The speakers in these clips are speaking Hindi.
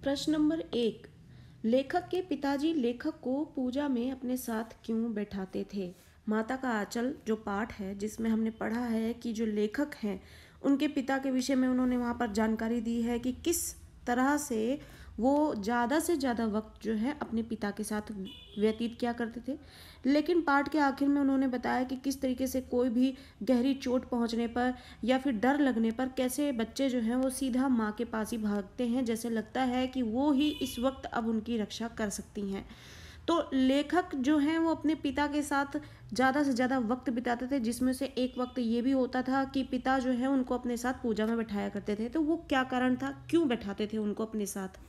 प्रश्न नंबर 1। लेखक के पिताजी लेखक को पूजा में अपने साथ क्यों बैठाते थे? माता का आंचल जो पाठ है, जिसमें हमने पढ़ा है कि जो लेखक हैं उनके पिता के विषय में उन्होंने वहाँ पर जानकारी दी है कि किस तरह से वो ज़्यादा से ज़्यादा वक्त जो है अपने पिता के साथ व्यतीत किया करते थे। लेकिन पाठ के आखिर में उन्होंने बताया कि किस तरीके से कोई भी गहरी चोट पहुंचने पर या फिर डर लगने पर कैसे बच्चे जो हैं वो सीधा माँ के पास ही भागते हैं, जैसे लगता है कि वो ही इस वक्त अब उनकी रक्षा कर सकती हैं। तो लेखक जो हैं वो अपने पिता के साथ ज़्यादा से ज़्यादा वक्त बिताते थे, जिसमें से एक वक्त ये भी होता था कि पिता जो है उनको अपने साथ पूजा में बैठाया करते थे। तो वो क्या कारण था, क्यों बैठाते थे उनको अपने साथ?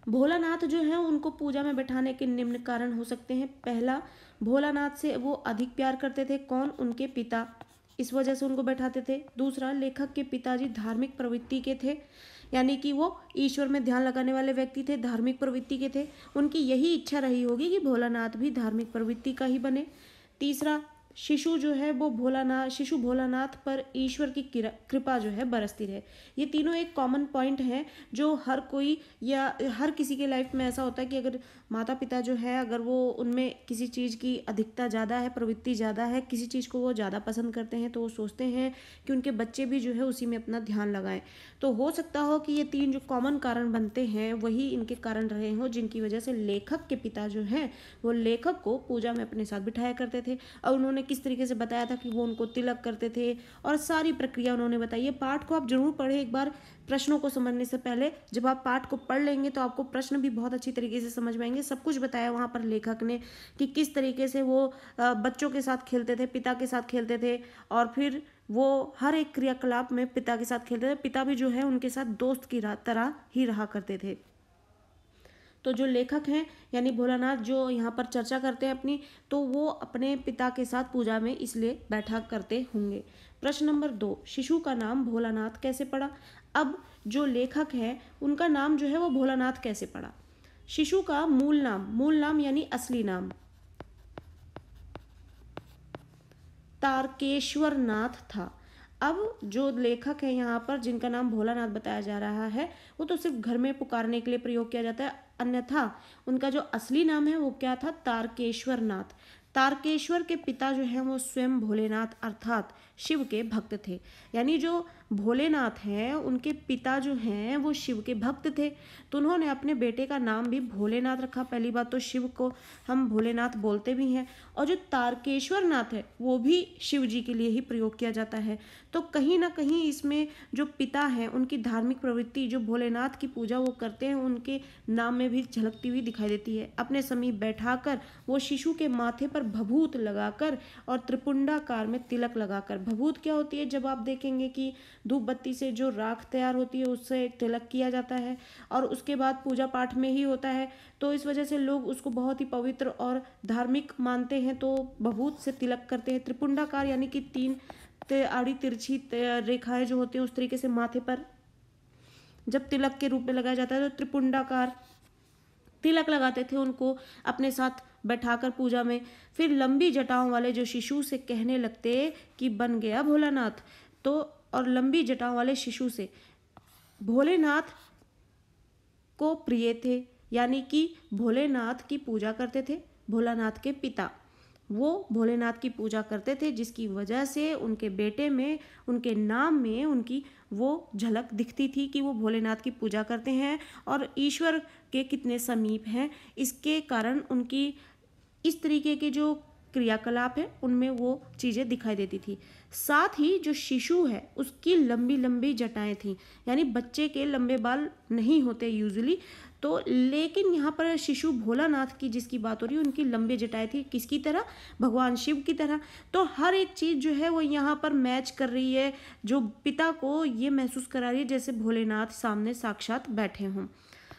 भोलानाथ जो है उनको पूजा में बैठाने के निम्न कारण हो सकते हैं। पहला, भोलानाथ से वो अधिक प्यार करते थे। कौन? उनके पिता, इस वजह से उनको बैठाते थे। दूसरा, लेखक के पिताजी धार्मिक प्रवृत्ति के थे, यानी कि वो ईश्वर में ध्यान लगाने वाले व्यक्ति थे, धार्मिक प्रवृत्ति के थे। उनकी यही इच्छा रही होगी कि भोलानाथ भी धार्मिक प्रवृत्ति का ही बने। तीसरा, शिशु जो है वो शिशु भोलानाथ पर ईश्वर की कृपा जो है बरसती रहे। ये तीनों एक कॉमन पॉइंट हैं जो हर कोई या हर किसी के लाइफ में ऐसा होता है कि अगर माता पिता जो है, अगर वो उनमें किसी चीज़ की अधिकता ज़्यादा है, प्रवृत्ति ज़्यादा है, किसी चीज़ को वो ज़्यादा पसंद करते हैं, तो वो सोचते हैं कि उनके बच्चे भी जो है उसी में अपना ध्यान लगाएं। तो हो सकता हो कि ये तीन जो कॉमन कारण बनते हैं वही इनके कारण रहे हों, जिनकी वजह से लेखक के पिता जो हैं वो लेखक को पूजा में अपने साथ बिठाया करते थे। और उन्होंने किस तरीके से बताया था कि वो उनको तिलक करते थे और सारी प्रक्रिया उन्होंने बताई। ये पाठ को आप जरूर पढ़ें एक बार, प्रश्नों को समझने से पहले। जब आप पाठ को पढ़ लेंगे तो आपको प्रश्न भी बहुत अच्छी तरीके से समझ में आएंगे। सब कुछ बताया वहाँ पर लेखक ने कि किस तरीके से वो बच्चों के साथ खेलते थे, पिता के साथ खेलते थे, और फिर वो हर एक क्रियाकलाप में पिता के साथ खेलते थे। पिता भी जो है उनके साथ दोस्त की तरह ही रहा करते थे। तो जो लेखक हैं यानी भोलानाथ जो यहाँ पर चर्चा करते हैं अपनी, तो वो अपने पिता के साथ पूजा में इसलिए बैठा करते होंगे। प्रश्न नंबर 2, शिशु का नाम भोलानाथ कैसे पड़ा? अब जो लेखक है उनका नाम जो है वो भोलानाथ कैसे पड़ा? शिशु का मूल नाम यानी असली नाम तारकेश्वर नाथ था। अब जो लेखक है यहाँ पर जिनका नाम भोलानाथ बताया जा रहा है, वो तो सिर्फ घर में पुकारने के लिए प्रयोग किया जाता है, अन्यथा उनका जो असली नाम है वो क्या था? तारकेश्वर नाथ। तारकेश्वर के पिता जो हैं वो स्वयं भोलेनाथ अर्थात शिव के भक्त थे। यानी जो भोलेनाथ हैं उनके पिता जो हैं वो शिव के भक्त थे, तो उन्होंने अपने बेटे का नाम भी भोलेनाथ रखा। पहली बात तो शिव को हम भोलेनाथ बोलते भी हैं, और जो तारकेश्वर नाथ है वो भी शिव जी के लिए ही प्रयोग किया जाता है। तो कहीं ना कहीं इसमें जो पिता हैं उनकी धार्मिक प्रवृत्ति, जो भोलेनाथ की पूजा वो करते हैं, उनके नाम में भी झलकती हुई दिखाई देती है। अपने समीप बैठाकर वो शिशु के माथे पर भभूत लगाकर और त्रिपुंडाकार में तिलक लगाकर, भभूत क्या होती है? जब आप देखेंगे कि धूप बत्ती से जो राख तैयार होती है उससे तिलक किया जाता है, और उसके बाद पूजा पाठ में ही होता है, तो इस वजह से लोग उसको बहुत ही पवित्र और धार्मिक मानते हैं, तो भभूत से तिलक करते हैं। त्रिपुंडाकार यानी कि 3 आड़ी तिरछी रेखाएं जो होती हैं उस तरीके से माथे पर जब तिलक के रूप में लगाया जाता है तो त्रिपुंडाकार तिलक लगाते थे उनको अपने साथ बैठाकर पूजा में। फिर लंबी जटाओं वाले जो शिशु से कहने लगते कि बन गया भोलानाथ, तो और लंबी जटाओं वाले शिशु से भोलेनाथ को प्रिय थे, यानी कि भोलेनाथ की पूजा करते थे। भोलानाथ के पिता वो भोलेनाथ की पूजा करते थे, जिसकी वजह से उनके बेटे में, उनके नाम में उनकी वो झलक दिखती थी कि वो भोलेनाथ की पूजा करते हैं और ईश्वर के कितने समीप हैं। इसके कारण उनकी इस तरीके के जो क्रियाकलाप है उनमें वो चीज़ें दिखाई देती थी। साथ ही जो शिशु है उसकी लंबी लंबी जटाएं थीं, यानी बच्चे के लंबे बाल नहीं होते यूजुअली, तो लेकिन यहाँ पर शिशु भोलानाथ की जिसकी बात हो रही है उनकी लंबी जटाएं थी, किसकी तरह? भगवान शिव की तरह। तो हर एक चीज़ जो है वो यहाँ पर मैच कर रही है, जो पिता को ये महसूस करा रही है जैसे भोलेनाथ सामने साक्षात बैठे हों।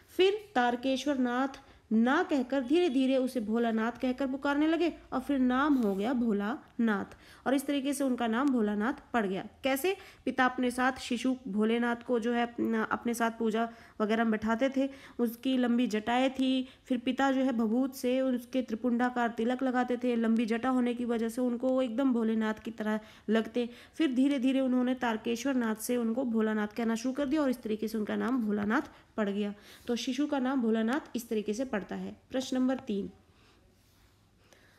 फिर तारकेश्वर नाथ ना कहकर धीरे धीरे उसे भोलानाथ कहकर पुकारने लगे और फिर नाम हो गया भोलानाथ, और इस तरीके से उनका नाम भोलानाथ पड़ गया। कैसे? पिता अपने साथ शिशु भोलेनाथ को जो है अपने साथ पूजा वगैरह में बैठाते थे, उसकी लंबी जटाएं थी, फिर पिता जो है भभूत से उसके त्रिपुंडाकार तिलक लगाते थे, लंबी जटा होने की वजह से उनको एकदम भोलेनाथ की तरह लगते। फिर धीरे धीरे उन्होंने तारकेश्वर नाथ से उनको भोलानाथ कहना शुरू कर दिया और इस तरीके से उनका नाम भोलानाथ पड़ गया। तो शिशु का नाम भोलानाथ इस तरीके से पड़ता है। प्रश्न नंबर 3,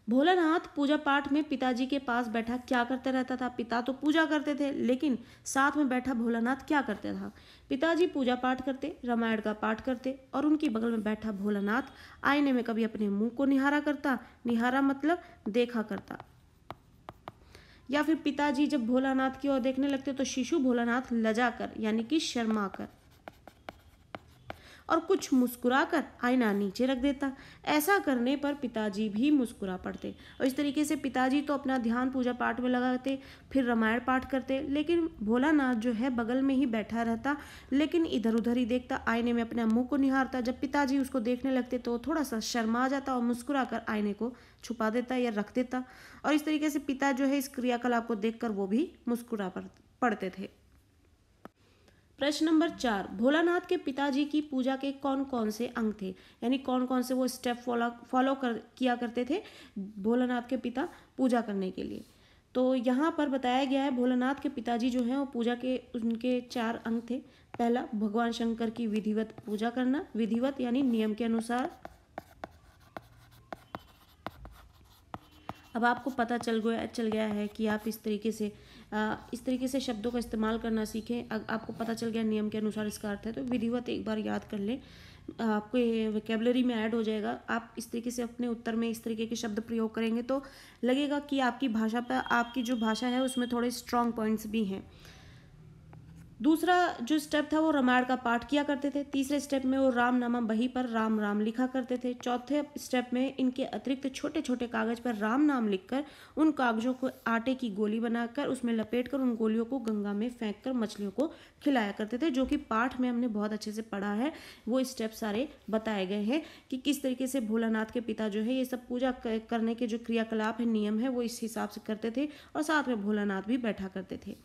भोलानाथ पूजा पाठ में पिताजी के पास बैठा क्या करते रहता था? पिता तो पूजा करते थे, लेकिन साथ में बैठा भोलानाथ क्या करता था? पिताजी पूजा पाठ करते, रामायण का पाठ करते, और उनकी बगल में बैठा भोलानाथ आईने में कभी अपने मुंह को निहारा करता, निहारा मतलब देखा करता, या फिर पिताजी जब भोलानाथ की ओर देखने लगते तो शिशु भोलानाथ लजा कर यानी कि शर्मा कर और कुछ मुस्कुराकर आईना नीचे रख देता। ऐसा करने पर पिताजी भी मुस्कुरा पड़ते और इस तरीके से पिताजी तो अपना ध्यान पूजा पाठ में लगाते, फिर रामायण पाठ करते, लेकिन भोलानाथ जो है बगल में ही बैठा रहता, लेकिन इधर उधर ही देखता, आईने में अपने मुंह को निहारता। जब पिताजी उसको देखने लगते तो थोड़ा सा शर्मा जाता और मुस्कुरा कर आईने को छुपा देता या रख देता, और इस तरीके से पिता जो है इस क्रियाकलाप को देखकर वो भी मुस्कुरा पड़ते थे। प्रश्न नंबर 4, भोलानाथ के पिताजी की पूजा के कौन कौन से अंग थे, यानी कौन कौन से वो स्टेप फॉलो किया करते थे भोलानाथ के पिता पूजा करने के लिए? तो यहाँ पर बताया गया है भोलानाथ के पिताजी जो हैं वो पूजा के उनके 4 अंग थे। पहला, भगवान शंकर की विधिवत पूजा करना, विधिवत यानी नियम के अनुसार। अब आपको पता चल गया है कि आप इस तरीके से शब्दों का इस्तेमाल करना सीखें। आपको पता चल गया नियम के अनुसार इसका अर्थ है, तो विधिवत एक बार याद कर लें, आपको ये वोकैबुलरी में ऐड हो जाएगा। आप इस तरीके से अपने उत्तर में इस तरीके के शब्द प्रयोग करेंगे तो लगेगा कि आपकी भाषा पर, आपकी जो भाषा है उसमें थोड़े स्ट्रॉन्ग पॉइंट्स भी हैं। दूसरा जो स्टेप था वो रामायण का पाठ किया करते थे। तीसरे स्टेप में वो राम नामा बही पर राम राम लिखा करते थे। चौथे स्टेप में इनके अतिरिक्त छोटे छोटे कागज पर राम नाम लिखकर उन कागजों को आटे की गोली बनाकर उसमें लपेटकर उन गोलियों को गंगा में फेंक कर मछलियों को खिलाया करते थे, जो कि पाठ में हमने बहुत अच्छे से पढ़ा है। वो स्टेप सारे बताए गए हैं कि किस तरीके से भोलानाथ के पिता जो है ये सब पूजा करने के जो क्रियाकलाप है, नियम है, वो इस हिसाब से करते थे और साथ में भोलानाथ भी बैठा करते थे।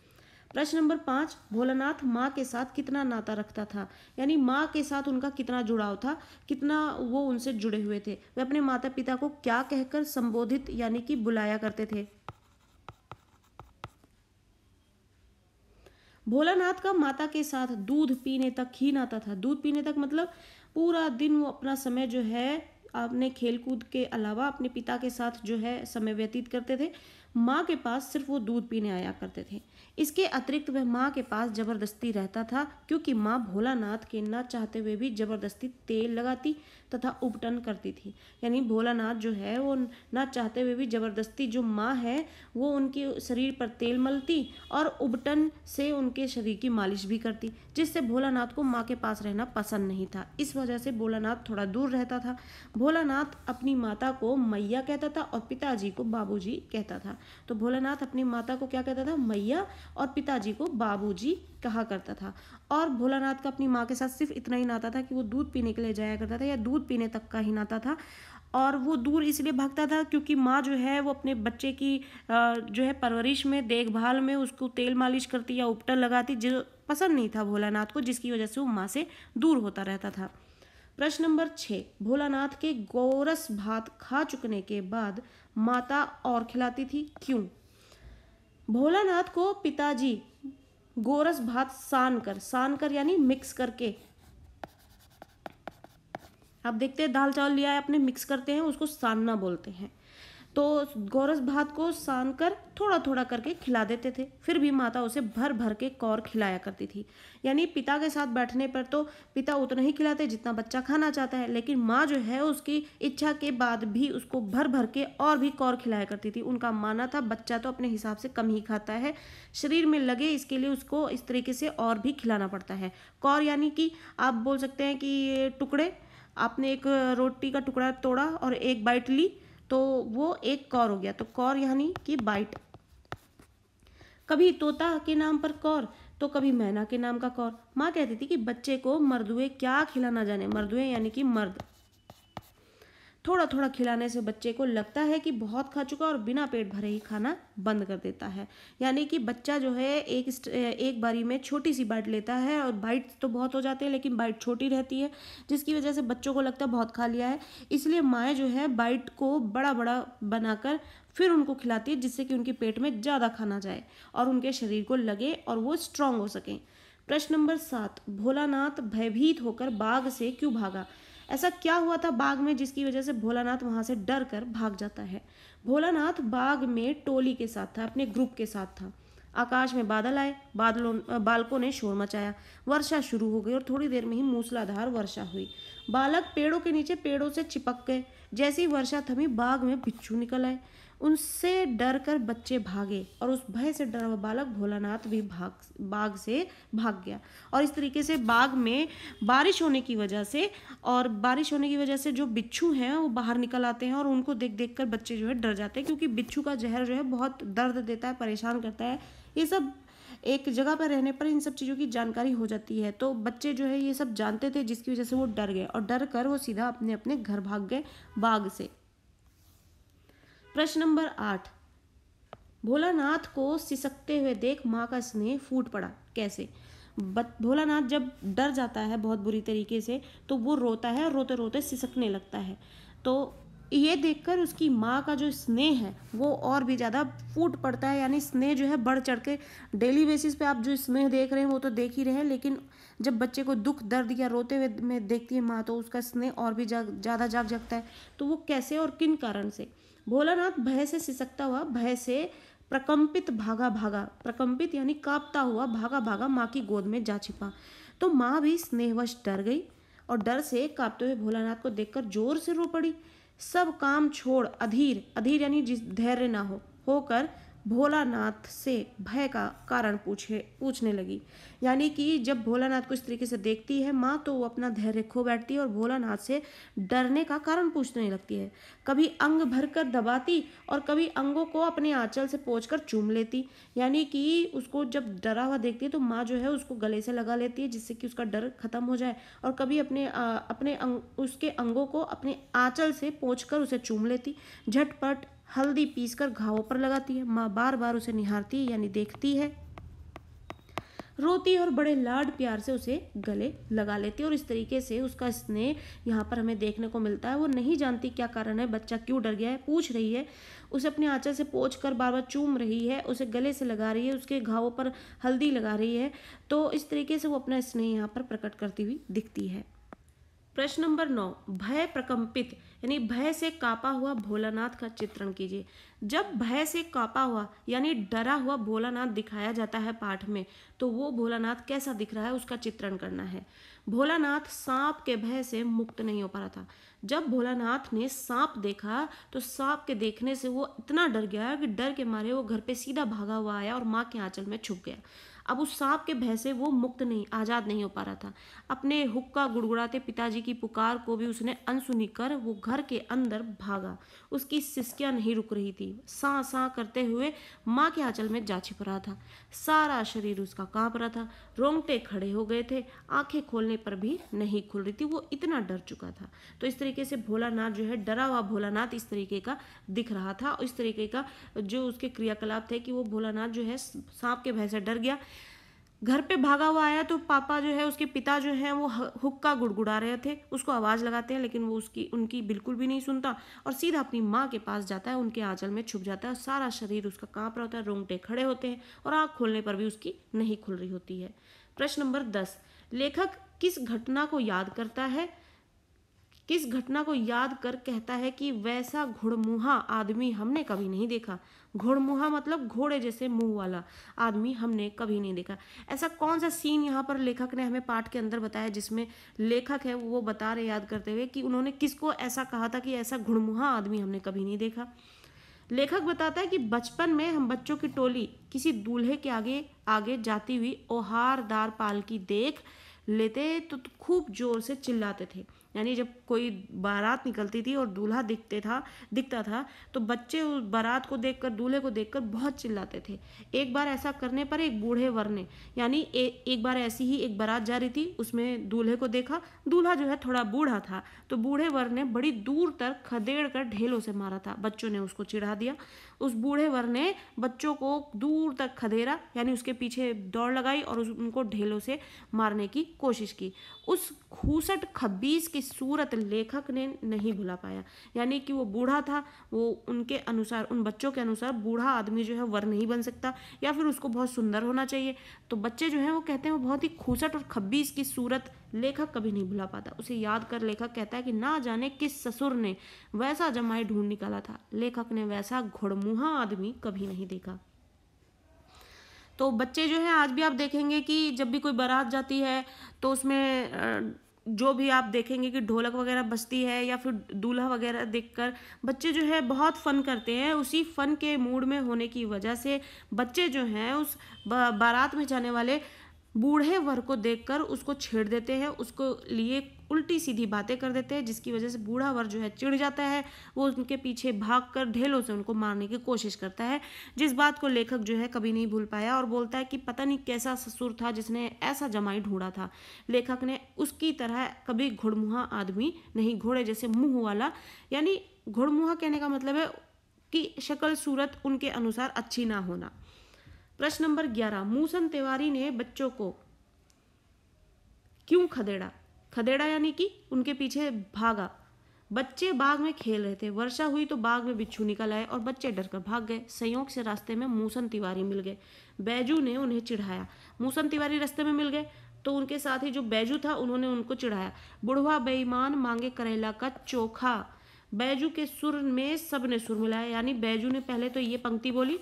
प्रश्न नंबर 5, भोलानाथ माँ के साथ कितना नाता रखता था, यानी माँ के साथ उनका कितना जुड़ाव था, कितना वो उनसे जुड़े हुए थे? वे अपने माता पिता को क्या कहकर संबोधित यानी कि बुलाया करते थे? भोलानाथ का माता के साथ दूध पीने तक ही नाता था। दूध पीने तक मतलब पूरा दिन वो अपना समय जो है अपने खेलकूद के अलावा अपने पिता के साथ जो है समय व्यतीत करते थे। माँ के पास सिर्फ वो दूध पीने आया करते थे। इसके अतिरिक्त वह माँ के पास जबरदस्ती रहता था, क्योंकि माँ भोलानाथ के न चाहते हुए भी जबरदस्ती तेल लगाती तथा उपटन करती थी। यानी भोलानाथ जो है वो न चाहते हुए भी जबरदस्ती जो माँ है वो उनके शरीर पर तेल मलती और उपटन से उनके शरीर की मालिश भी करती, जिससे भोलानाथ को माँ के पास रहना पसंद नहीं था। इस वजह से भोलानाथ थोड़ा दूर रहता था। भोलानाथ अपनी माता को मैया कहता था और पिताजी को बाबूजी कहता था। तो भोलानाथ अपनी माता को क्या कहता था? मैया, और पिताजी को बाबूजी कहा करता था। और भोलानाथ का अपनी माँ के साथ सिर्फ इतना ही नाता था कि वो दूध पीने के लिए जाया करता था, या दूध पीने तक का ही नाता था। और वो दूर इसलिए भागता था क्योंकि माँ जो है वो अपने बच्चे की जो है परवरिश में, देखभाल में उसको तेल मालिश करती या उपटन लगाती, जो पसंद नहीं था भोलानाथ को, जिसकी वजह से वो माँ से दूर होता रहता था। प्रश्न नंबर 6, भोलानाथ के गोरस भात खा चुकने के बाद माता और खिलाती थी, क्यों? भोलानाथ को पिताजी गोरस भात सान कर यानी मिक्स करके, आप देखते हैं दाल चावल लिया है आपने, मिक्स करते हैं, उसको सानना बोलते हैं। तो गोरस भात को सान कर थोड़ा थोड़ा करके खिला देते थे। फिर भी माता उसे भर भर के कौर खिलाया करती थी। यानी पिता के साथ बैठने पर तो पिता उतना ही खिलाते जितना बच्चा खाना चाहता है, लेकिन माँ जो है उसकी इच्छा के बाद भी उसको भर भर के और भी कौर खिलाया करती थी। उनका मानना था बच्चा तो अपने हिसाब से कम ही खाता है, शरीर में लगे इसके लिए उसको इस तरीके से और भी खिलाना पड़ता है। कौर यानी कि आप बोल सकते हैं कि टुकड़े, आपने एक रोटी का टुकड़ा तोड़ा और एक बाइट ली तो वो एक कौर हो गया। तो कौर यानी कि बाइट। कभी तोता के नाम पर कौर तो कभी मैना के नाम का कौर। माँ कहती थी कि बच्चे को मर्दुए क्या खिलाना जाने, मर्दुए यानी कि मर्द। थोड़ा थोड़ा खिलाने से बच्चे को लगता है कि बहुत खा चुका और बिना पेट भरे ही खाना बंद कर देता है। यानी कि बच्चा जो है एक बारी में छोटी सी बाइट लेता है, और बाइट तो बहुत हो जाते हैं लेकिन बाइट छोटी रहती है, जिसकी वजह से बच्चों को लगता है बहुत खा लिया है। इसलिए माएँ जो है बाइट को बड़ा बड़ा बनाकर फिर उनको खिलाती है, जिससे कि उनके पेट में ज़्यादा खाना जाए और उनके शरीर को लगे और वो स्ट्रांग हो सकें। प्रश्न नंबर 7, भोलानाथ भयभीत होकर बाघ से क्यों भागा? ऐसा क्या हुआ था बाघ में जिसकी वजह से भोलानाथ वहां से डर कर भाग जाता है? भोलानाथ बाघ में टोली के साथ था, अपने ग्रुप के साथ था। आकाश में बादल आए, बालकों ने शोर मचाया, वर्षा शुरू हो गई और थोड़ी देर में ही मूसलाधार वर्षा हुई। बालक पेड़ों के नीचे पेड़ों से चिपक गए। जैसी वर्षा थमी, बाग में बिच्छू निकल आए। उनसे डर कर बच्चे भागे और उस भय से डरा हुआ बालक भोलानाथ भी बाग से भाग गया। और इस तरीके से बाग में बारिश होने की वजह से जो बिच्छू हैं वो बाहर निकल आते हैं और उनको देख देख कर बच्चे जो है डर जाते हैं, क्योंकि बिच्छू का जहर जो है बहुत दर्द देता है, परेशान करता है। ये सब एक जगह पर रहने पर इन सब चीज़ों की जानकारी हो जाती है, तो बच्चे जो है ये सब जानते थे, जिसकी वजह से वो डर गए और डर कर वो सीधा अपने अपने घर भाग गए बाग से। प्रश्न नंबर 8, भोलानाथ को सिसकते हुए देख माँ का स्नेह फूट पड़ा, कैसे? भोलानाथ जब डर जाता है बहुत बुरी तरीके से तो वो रोता है और रोते रोते सिसकने लगता है। तो ये देखकर उसकी माँ का जो स्नेह है वो और भी ज़्यादा फूट पड़ता है, यानी स्नेह जो है बढ़ चढ़ के, डेली बेसिस पे आप जो स्नेह देख रहे हैं वो तो देख ही रहे हैं, लेकिन जब बच्चे को दुख दर्द या रोते हुए में देखती है माँ तो उसका स्नेह और भी ज़्यादा जाग जागता है। तो वो कैसे और किन कारण से? भोलानाथ भय से सिसकता हुआ, भय से प्रकंपित प्रकंपित यानी कांपता हुआ भागा माँ की गोद में जा छिपा। तो माँ भी स्नेहवश डर गई और डर से कांपते हुए भोलानाथ को देखकर जोर से रो पड़ी। सब काम छोड़ अधीर यानी जिस धैर्य ना होकर भोलानाथ से भय का कारण पूछने लगी। यानी कि जब भोलानाथ को इस तरीके से देखती है माँ तो वो अपना धैर्य खो बैठती है और भोलानाथ से डरने का कारण पूछने लगती है। कभी अंग भरकर दबाती और कभी अंगों को अपने आंचल से पोंछकर चूम लेती। यानी कि उसको जब डरा हुआ देखती है तो माँ जो है उसको गले से लगा लेती है जिससे कि उसका डर खत्म हो जाए, और कभी उसके अंगों को अपने आंचल से पोंछकर उसे चूम लेती। झटपट हल्दी पीसकर घावों पर लगाती है। माँ बार बार उसे निहारती यानी देखती है, रोती और बड़े लाड प्यार से उसे गले लगा लेती है। और इस तरीके से उसका स्नेह यहाँ पर हमें देखने को मिलता है। वो नहीं जानती क्या कारण है, बच्चा क्यों डर गया है, पूछ रही है, उसे अपने आंचल से पोंछ कर बार बार चूम रही है, उसे गले से लगा रही है, उसके घावों पर हल्दी लगा रही है। तो इस तरीके से वो अपना स्नेह यहाँ पर प्रकट करती हुई दिखती है। प्रश्न नंबर 9, भय प्रकंपित यानी भय से कांपा हुआ भोलानाथ का चित्रण कीजिए। जब भय से कांपा हुआ यानी डरा हुआ भोलानाथ दिखाया जाता है पाठ में, तो वो भोलानाथ कैसा दिख रहा है उसका चित्रण करना है। भोलानाथ सांप के भय से मुक्त नहीं हो पा रहा था। जब भोलानाथ ने सांप देखा तो सांप के देखने से वो इतना डर गया कि डर के मारे वो घर पे सीधा भागा हुआ आया और माँ के आंचल में छुप गया। अब उस सांप के भय से वो आज़ाद नहीं हो पा रहा था। अपने हुक्का गुड़गुड़ाते पिताजी की पुकार को भी उसने अनसुनी कर वो घर के अंदर भागा। उसकी सिसकियां नहीं रुक रही थी, सां सां करते हुए माँ के आंचल में जा छिप रहा था। सारा शरीर उसका कांप रहा था, रोंगटे खड़े हो गए थे, आंखें खोलने पर भी नहीं खुल रही थी, वो इतना डर चुका था। तो इस तरीके से भोलानाथ जो है, डरा हुआ भोलानाथ इस तरीके का दिख रहा था। और इस तरीके का जो उसके क्रियाकलाप थे कि वो भोलानाथ जो है सांप के भय से डर गया, घर पे भागा हुआ आया तो पापा जो है, उसके पिता जो हैं वो हुक्का गुड़गुड़ा रहे थे, उसको आवाज़ लगाते हैं लेकिन वो उनकी बिल्कुल भी नहीं सुनता और सीधा अपनी माँ के पास जाता है, उनके आंचल में छुप जाता है। सारा शरीर उसका कांप रहा होता है, रोंगटे खड़े होते हैं और आँख खोलने पर भी उसकी नहीं खुल रही होती है। प्रश्न नंबर 10, लेखक किस घटना को याद करता है, किस घटना को याद कर कहता है कि वैसा घुड़मुहा आदमी हमने कभी नहीं देखा। घुड़मुहा मतलब घोड़े जैसे मुंह वाला आदमी हमने कभी नहीं देखा। ऐसा कौन सा सीन यहाँ पर लेखक ने हमें पाठ के अंदर बताया जिसमें लेखक है वो बता रहे याद करते हुए कि उन्होंने किसको ऐसा कहा था कि ऐसा घुड़मुहा आदमी हमने कभी नहीं देखा। लेखक बताता है कि बचपन में हम बच्चों की टोली किसी दूल्हे के आगे आगे जाती हुई ओहारदार पालकी देख लेते तो खूब जोर से चिल्लाते थे। यानी जब कोई बारात निकलती थी और दूल्हा दिखता था तो बच्चे उस बारात को देखकर, दूल्हे को देखकर बहुत चिल्लाते थे। एक बार ऐसा करने पर एक बूढ़े वर ने, यानी एक बार ऐसी ही एक बारात जा रही थी, उसमें दूल्हे को देखा, दूल्हा जो है थोड़ा बूढ़ा था, तो बूढ़े वर ने बड़ी दूर तक खदेड़ कर ढेलों से मारा था। बच्चों ने उसको चिढ़ा दिया। उस बूढ़े वर ने बच्चों को दूर तक खदेड़ा, यानी उसके पीछे दौड़ लगाई और उनको ढेलों से मारने की कोशिश की। उस खूसट खब्बीस की सूरत लेखक ने नहीं भुला पाया। यानी कि वो बूढ़ा था, वो उनके अनुसार, उन बच्चों के अनुसार बूढ़ा आदमी जो है वर नहीं बन सकता, या फिर उसको बहुत सुंदर होना चाहिए। तो बच्चे जो हैं वो कहते हैं वो बहुत ही खूसट और खब्बीस की सूरत लेखक कभी नहीं भुला पाता। उसे याद कर लेखक कहता है कि ना जाने किस ससुर ने वैसा जमाई ढूंढ निकाला था, लेखक ने वैसा घुड़मुहा आदमी कभी नहीं देखा। तो बच्चे जो हैं आज भी आप देखेंगे कि जब भी कोई बारात जाती है तो उसमें जो भी आप देखेंगे कि ढोलक वगैरह बजती है या फिर दूल्हा वगैरह देखकर बच्चे जो है बहुत फन करते हैं। उसी फन के मूड में होने की वजह से बच्चे जो हैं उस बारात में जाने वाले बूढ़े वर को देखकर उसको छेड़ देते हैं, उसको लिए उल्टी सीधी बातें कर देते हैं, जिसकी वजह से बूढ़ा वर जो है चिढ़ जाता है। वो उनके पीछे भागकर ढेलों से उनको मारने की कोशिश करता है, जिस बात को लेखक जो है कभी नहीं भूल पाया और बोलता है कि पता नहीं कैसा ससुर था जिसने ऐसा जमाई ढूंढा था। लेखक ने उसकी तरह कभी घुड़मुहा आदमी नहीं, घोड़े जैसे मुंह वाला, यानी घुड़मुहा कहने का मतलब है कि शक्ल सूरत उनके अनुसार अच्छी ना होना। प्रश्न नंबर 11, मूसन तिवारी ने बच्चों को क्यों खदेड़ा? खदेड़ा यानी कि उनके पीछे भागा। बच्चे बाग में खेल रहे थे, वर्षा हुई तो बाग में बिच्छू निकल आए और बच्चे डरकर भाग गए। संयोग से रास्ते में मूसन तिवारी मिल गए। बैजू ने उन्हें चिढ़ाया। मूसन तिवारी रास्ते में मिल गए तो उनके साथ ही जो बैजू था उन्होंने उनको चिढ़ाया। बुढ़वा बेईमान मांगे करेला का चोखा। बैजू के सुर में सबने सुर मिलाया, यानी बैजू ने पहले तो ये पंक्ति बोली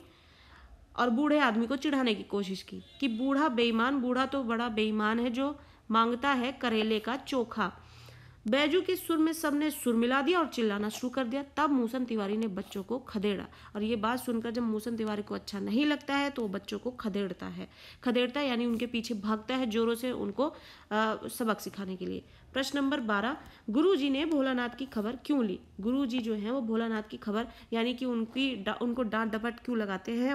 और बूढ़े आदमी को चिढ़ाने की कोशिश की कि बूढ़ा बेईमान, बूढ़ा तो बड़ा बेईमान है जो मांगता है करेले का चोखा। बैजू के सुर में सबने सुर मिला दिया और चिल्लाना शुरू कर दिया। तब मूसन तिवारी ने बच्चों को खदेड़ा, और ये बात सुनकर जब मूसन तिवारी को अच्छा नहीं लगता है तो वो बच्चों को खदेड़ता है यानी उनके पीछे भागता है जोरों से उनको सबक सिखाने के लिए। प्रश्न नंबर 12, गुरुजी ने भोलानाथ की खबर क्यों ली? गुरुजी जो है वो भोलानाथ की खबर यानी कि उनको डांट डपट क्यों लगाते हैं,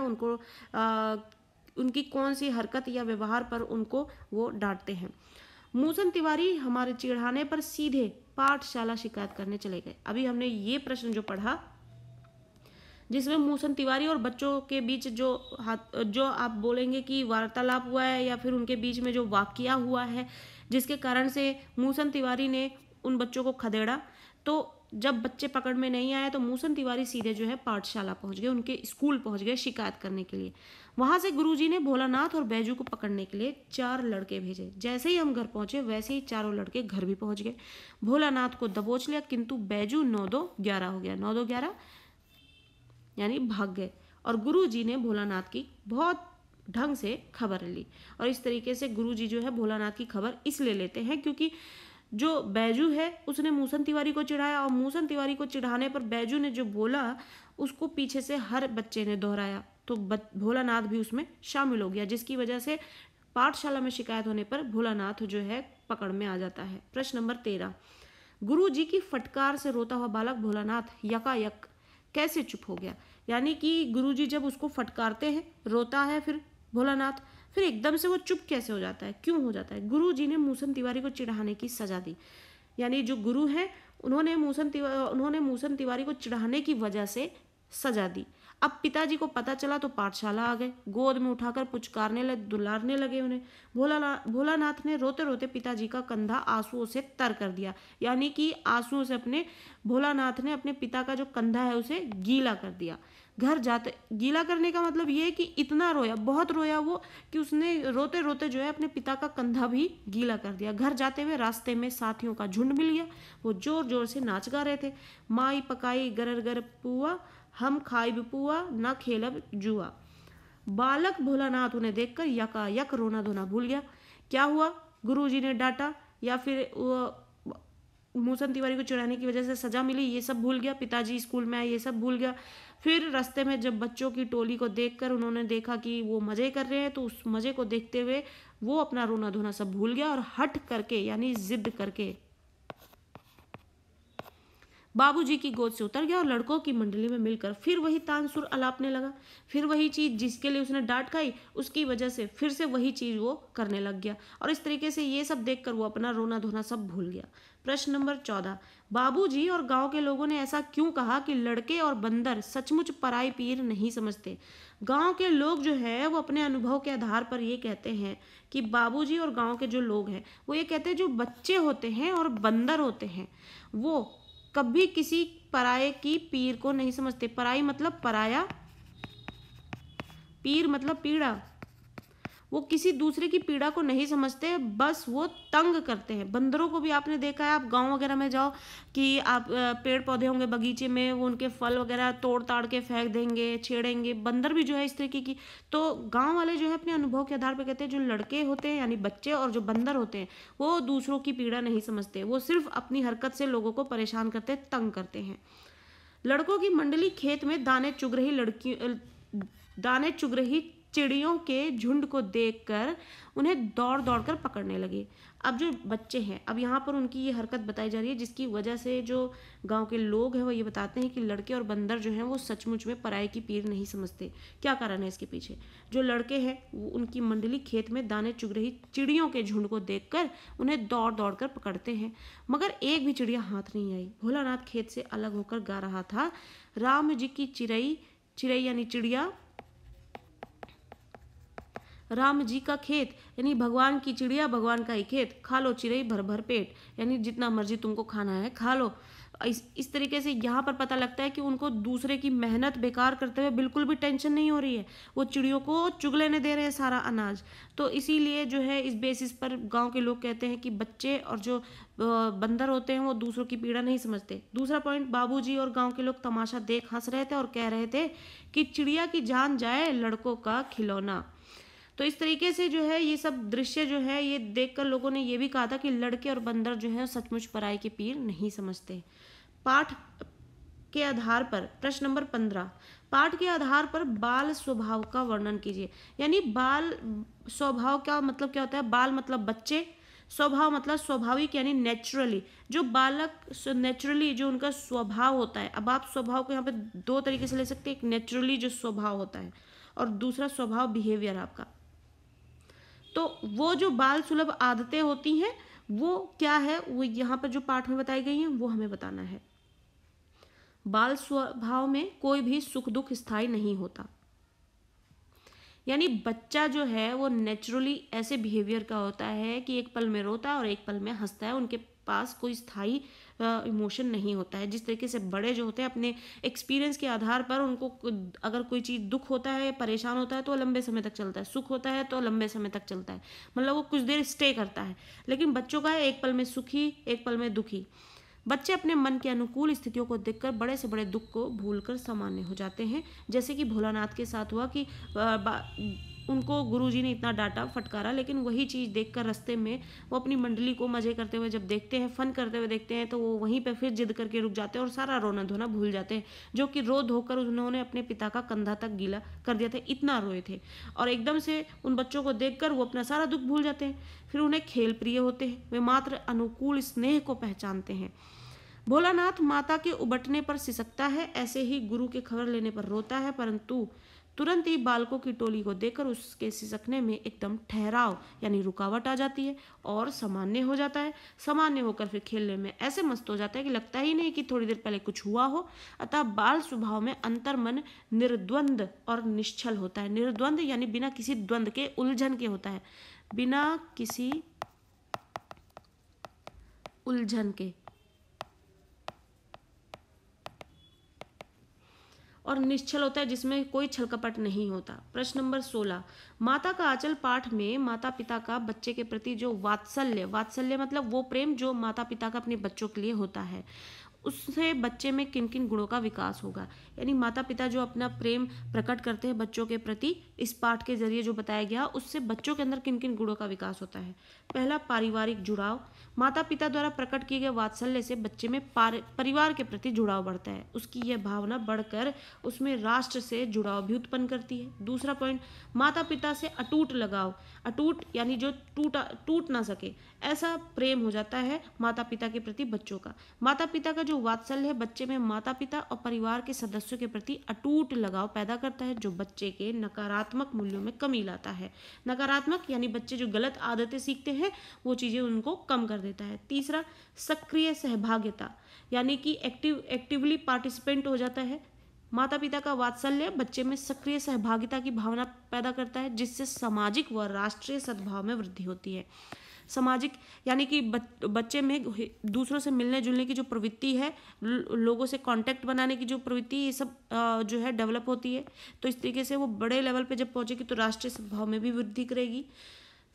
उनकी कौन सी हरकत या व्यवहार पर उनको वो डांटते हैं। मूसन तिवारी हमारे चिढ़ाने पर सीधे पाठशाला शिकायत करने चले गए। अभी हमने ये प्रश्न जो पढ़ा जिसमें मूसन तिवारी और बच्चों के बीच जो आप बोलेंगे कि वार्तालाप हुआ है या फिर उनके बीच में जो वाकया हुआ है जिसके कारण से मूसन तिवारी ने उन बच्चों को खदेड़ा, तो जब बच्चे पकड़ में नहीं आए तो मूसन तिवारी सीधे जो है पाठशाला पहुंच गए, उनके स्कूल पहुंच गए शिकायत करने के लिए। वहां से गुरुजी ने भोलानाथ और बैजू को पकड़ने के लिए 4 लड़के भेजे। जैसे ही हम घर पहुंचे वैसे ही चारों लड़के घर भी पहुंच गए। भोलानाथ को दबोच लिया, किंतु बैजू 9-2-11 हो गया। 9-2-11 यानी भाग गए और गुरुजी ने भोलानाथ की बहुत ढंग से खबर ली। और इस तरीके से गुरुजी जो है भोलानाथ की खबर इसलिए लेते हैं क्योंकि जो बैजू है उसने मूसन तिवारी को चिढ़ाया और मूसन तिवारी को चिढ़ाने पर बैजू ने जो बोला उसको पीछे से हर बच्चे ने दोहराया, तो भोलानाथ भी उसमें शामिल हो गया, जिसकी वजह से पाठशाला में शिकायत होने पर भोलानाथ जो है पकड़ में आ जाता है। प्रश्न नंबर 13, गुरुजी की फटकार से रोता हुआ बालक भोलानाथ यकायक कैसे चुप हो गया? यानी कि गुरुजी जब उसको फटकारते हैं, रोता है फिर भोलानाथ, फिर एकदम से वो चुप कैसे हो जाता है, क्यों हो जाता है? गुरुजी ने मूसन तिवारी को चिढ़ाने की सजा दी। यानी जो गुरु हैं उन्होंने मूसन तिवारी को चिढ़ाने की वजह से सजा दी। अब पिताजी को पता चला तो पाठशाला आ गए, गोद में उठाकर पुचकारने लगे, दुलारने लगे उन्हें। भोलानाथ ने रोते रोते पिताजी का कंधा आंसुओं से तर कर दिया, यानी कि आंसुओं से भोलानाथ ने अपने पिता का जो कंधा है उसे गीला कर दिया। घर जाते गीला करने का मतलब ये है कि इतना रोया, बहुत रोया वो कि उसने रोते रोते जो है अपने पिता का कंधा भी गीला कर दिया। घर जाते हुए रास्ते में साथियों का झुंड मिल गया, वो जोर जोर से नाच गा रहे थे। माई पकाई गरर गर पुआ, हम खाइब पुआ न खेलब जुआ। बालक भोलानाथ उन्हें देखकर यकायक रोना धोना भूल गया। क्या हुआ? गुरुजी ने डांटा या फिर मूसन तिवारी को चिढ़ाने की वजह से सजा मिली, ये सब भूल गया। पिताजी स्कूल में आए, ये सब भूल गया। फिर रास्ते में जब बच्चों की टोली को देखकर उन्होंने देखा कि वो मजे कर रहे हैं तो उस मजे को देखते हुए वो अपना रोना धोना सब भूल गया और हट करके यानी जिद करके बाबूजी की गोद से उतर गया और लड़कों की मंडली में मिलकर फिर वही तानसुर अलापने लगा। फिर वही चीज जिसके लिए उसने डांट खाई, उसकी वजह से फिर से वही चीज वो करने लग गया और इस तरीके से ये सब देखकर वो अपना रोना धोना सब भूल गया। प्रश्न नंबर 14, बाबूजी और गांव के लोगों ने ऐसा क्यों कहा कि लड़के और बंदर सचमुच पराई पीर नहीं समझते? गांव के लोग जो है वो अपने अनुभव के आधार पर ये कहते हैं कि बाबूजी और गांव के जो लोग हैं वो ये कहते हैं जो बच्चे होते हैं और बंदर होते हैं वो कभी किसी पराये की पीर को नहीं समझते। पराई मतलब पराया, पीर मतलब पीड़ा। वो किसी दूसरे की पीड़ा को नहीं समझते, बस वो तंग करते हैं। बंदरों को भी आपने देखा है, आप गांव वगैरह में जाओ कि आप पेड़ पौधे होंगे बगीचे में, वो उनके फल वगैरह तोड़ ताड़ के फेंक देंगे, छेड़ेंगे। बंदर भी जो है इस तरीके की। तो गांव वाले जो है अपने अनुभव के आधार पर कहते हैं जो लड़के होते हैं यानी बच्चे और जो बंदर होते हैं वो दूसरों की पीड़ा नहीं समझते, वो सिर्फ अपनी हरकत से लोगों को परेशान करते, तंग करते हैं। लड़कों की मंडली खेत में दाने चुग रही चिड़ियों के झुंड को देखकर उन्हें दौड़ दौड़ कर पकड़ने लगे। अब जो बच्चे हैं, अब यहाँ पर उनकी ये हरकत बताई जा रही है जिसकी वजह से जो गांव के लोग हैं वो ये बताते हैं कि लड़के और बंदर जो हैं वो सचमुच में पराये की पीर नहीं समझते। क्या कारण है इसके पीछे? जो लड़के हैं वो उनकी मंडली खेत में दाने चुग रही चिड़ियों के झुंड को देखकर उन्हें दौड़ दौड़ कर पकड़ते हैं, मगर एक भी चिड़िया हाथ नहीं आई। भोलानाथ खेत से अलग होकर गा रहा था, राम जी की चिड़ई, चिड़ई यानी चिड़िया, राम जी का खेत यानी भगवान की चिड़िया भगवान का ही खेत, खा लो चिड़ई भर भर पेट, यानी जितना मर्जी तुमको खाना है खा लो। इस तरीके से यहाँ पर पता लगता है कि उनको दूसरे की मेहनत बेकार करते हुए बिल्कुल भी टेंशन नहीं हो रही है, वो चिड़ियों को चुग लेने दे रहे हैं सारा अनाज। तो इसीलिए जो है इस बेसिस पर गांव के लोग कहते हैं कि बच्चे और जो बंदर होते हैं वो दूसरों की पीड़ा नहीं समझते। दूसरा पॉइंट, बाबूजी और गांव के लोग तमाशा देख हंस रहे थे और कह रहे थे कि चिड़िया की जान जाए लड़कों का खिलौना। तो इस तरीके से जो है ये सब दृश्य जो है ये देखकर लोगों ने ये भी कहा था कि लड़के और बंदर जो है सचमुच पराई की पीर नहीं समझते। पाठ के आधार पर प्रश्न नंबर 15, पाठ के आधार पर बाल स्वभाव का वर्णन कीजिए। यानी बाल स्वभाव का मतलब क्या होता है? बाल मतलब बच्चे, स्वभाव मतलब स्वाभाविक यानी नेचुरली। जो बालक नेचुरली जो उनका स्वभाव होता है, अब आप स्वभाव को यहाँ पे दो तरीके से ले सकते हैं, एक नेचुरली जो स्वभाव होता है और दूसरा स्वभाव बिहेवियर आपका। तो वो जो बाल सुलभ आदतें होती हैं वो क्या है, वो यहाँ पर जो पाठ में बताई गई हैं वो हमें बताना है। बाल स्वभाव में कोई भी सुख दुख स्थायी नहीं होता, यानी बच्चा जो है वो नेचुरली ऐसे बिहेवियर का होता है कि एक पल में रोता है और एक पल में हंसता है, उनके पास कोई स्थायी इमोशन नहीं होता है। जिस तरीके से बड़े जो होते हैं अपने एक्सपीरियंस के आधार पर उनको अगर कोई चीज़ दुख होता है, परेशान होता है तो लंबे समय तक चलता है, सुख होता है तो लंबे समय तक चलता है, मतलब वो कुछ देर स्टे करता है। लेकिन बच्चों का है एक पल में सुखी एक पल में दुखी। बच्चे अपने मन के अनुकूल स्थितियों को देखकर बड़े से बड़े दुख को भूलकर सामान्य हो जाते हैं, जैसे कि भोलानाथ के साथ हुआ कि उनको गुरुजी ने इतना डांटा फटकारा, लेकिन वही चीज़ देखकर रास्ते में वो अपनी मंडली को मजे करते हुए जब देखते हैं, फन करते हुए देखते हैं, तो वो वहीं पे फिर जिद करके रुक जाते हैं और सारा रोना धोना भूल जाते हैं, जो कि रो धोकर उन्होंने अपने पिता का कंधा तक गीला कर दिया था, इतना रोए थे। और एकदम से उन बच्चों को देखकर वो अपना सारा दुख भूल जाते हैं। फिर उन्हें खेल प्रिय होते हैं, वे मात्र अनुकूल स्नेह को पहचानते हैं। भोलानाथ माता के उबटने पर सिसकता है, ऐसे ही गुरु के खबर लेने पर रोता है, परंतु तुरंत ही बालकों की टोली को देखकर उसके सिसकने में एकदम ठहराव यानी रुकावट आ जाती है और सामान्य हो जाता है। सामान्य होकर फिर खेलने में ऐसे मस्त हो जाता है कि लगता ही नहीं कि थोड़ी देर पहले कुछ हुआ हो। अतः बाल स्वभाव में अंतर्मन निर्द्वंद और निश्चल होता है। निर्द्वंद यानी बिना किसी द्वंद के, उलझन के होता है, बिना किसी उलझन के, और निश्चल होता है जिसमें कोई छल कपट नहीं होता। प्रश्न नंबर 16, माता का आंचल पाठ में माता पिता का बच्चे के प्रति जो वात्सल्य, वात्सल्य मतलब वो प्रेम जो माता पिता का अपने बच्चों के लिए होता है, उससे बच्चे में किन किन गुणों का विकास होगा। यानी माता पिता जो अपना प्रेम प्रकट करते हैं बच्चों के प्रति, इस पाठ के जरिए जो बताया गया, उससे बच्चों के अंदर किन किन गुणों का विकास होता है। पहला, पारिवारिक जुड़ाव, माता पिता द्वारा प्रकट किए गए वात्सल्य से बच्चे में परिवार के प्रति जुड़ाव बढ़ता है। उसकी यह भावना बढ़कर उसमें राष्ट्र से जुड़ाव भी उत्पन्न करती है। दूसरा पॉइंट, माता पिता से अटूट लगाव, अटूट यानी जो टूट ना सके, ऐसा प्रेम हो जाता है माता पिता के प्रति बच्चों का। माता पिता का जो वात्सल्य है बच्चे में माता पिता और परिवार के सदस्यों के प्रति अटूट लगाव पैदा करता है, जो बच्चे के नकारात्मक मूल्यों में कमी लाता है। नकारात्मक यानी बच्चे जो गलत आदतें सीखते हैं वो चीज़ें उनको कम कर देता है। तीसरा, सक्रिय सहभागिता यानी कि एक्टिवली पार्टिसिपेंट हो जाता है। माता पिता का वात्सल्य बच्चे में सक्रिय सहभागिता की भावना पैदा करता है, जिससे सामाजिक व राष्ट्रीय सद्भाव में वृद्धि होती है। सामाजिक यानी कि बच्चे में दूसरों से मिलने जुलने की जो प्रवृत्ति है, लोगों से कांटेक्ट बनाने की जो प्रवृत्ति, ये सब जो है डेवलप होती है। तो इस तरीके से वो बड़े लेवल पे जब पहुंचेगी तो राष्ट्रीय सद्भाव में भी वृद्धि करेगी।